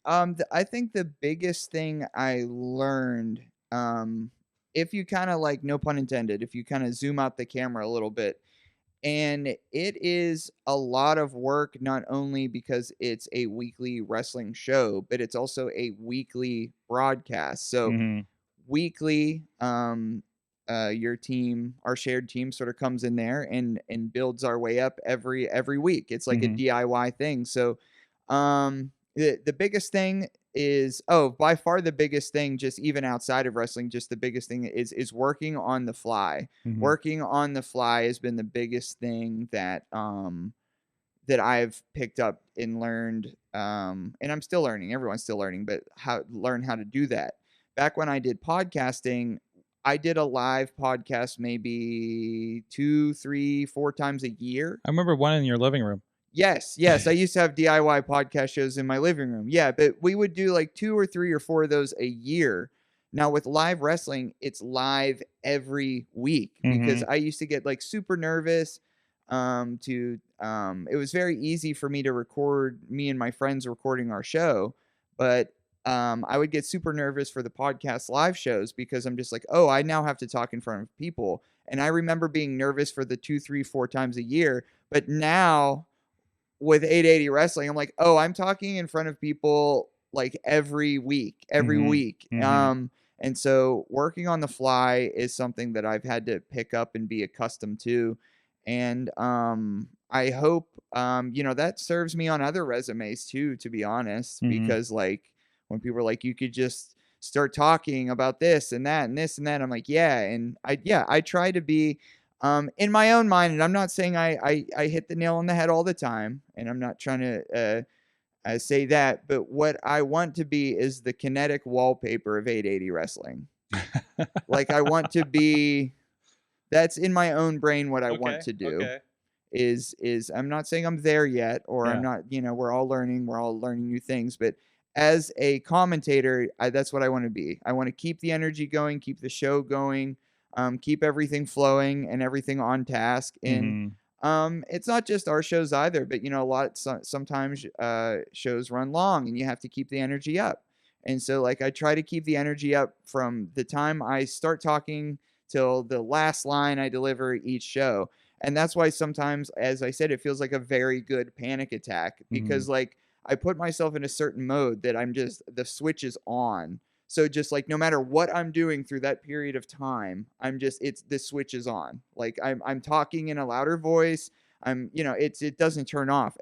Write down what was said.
I think the biggest thing I learned, if you kind of like, no pun intended, if you kind of zoom out the camera a little bit, and it is a lot of work, not only because it's a weekly wrestling show, but it's also a weekly broadcast. So Mhm. weekly, your team, our shared team, sort of comes in there and builds our way up every week. It's like a Mhm. DIY thing. So the biggest thing is, oh, by far the biggest thing, just even outside of wrestling, just the biggest thing is working on the fly. Mhm. Working on the fly has been the biggest thing that I've picked up and learned, and I'm still learning, everyone's still learning, but how to do that. Back when I did podcasting, I did a live podcast maybe 2, 3, 4 times a year. I remember one in your living room. Yes, yes, I used to have DIY podcast shows in my living room. Yeah, but we would do like 2 or 3 or 4 of those a year. Now with live wrestling, it's live every week because Mhm. I used to get like super nervous. It was very easy for me to record me and my friends recording our show, but I would get super nervous for the podcast live shows because I'm just like, oh, I now have to talk in front of people. And I remember being nervous for the 2, 3, 4 times a year, but now with 880 wrestling, I'm like, "Oh, I'm talking in front of people like every week, every Mhm. week." Mhm. And so working on the fly is something that I've had to pick up and be accustomed to. And I hope that serves me on other resumes too, to be honest, Mhm. because like when people are like, you could just start talking about this and that and this and that, I'm like, yeah, and I try to be in my own mind, and I'm not saying I hit the nail on the head all the time, and I'm not trying to say that, but what I want to be is the kinetic wallpaper of 880 wrestling. Like I want to be. That's in my own brain what I want Okay, to do. okay. Is I'm not saying I'm there yet, or I'm Yeah. not. We're all learning new things, but as a commentator, that's what I want to be. I want to keep the energy going, keep the show going, keep everything flowing and everything on task. And Mhm. it's not just our shows either, but sometimes shows run long, and you have to keep the energy up. And so, like, I try to keep the energy up from the time I start talking till the last line I deliver each show. And that's why sometimes, as I said, it feels like a very good panic attack Mhm. because, like, I put myself in a certain mode that the switch is on. So just like no matter what I'm doing through that period of time, it's the switch is on. Like I'm talking in a louder voice. It doesn't turn off.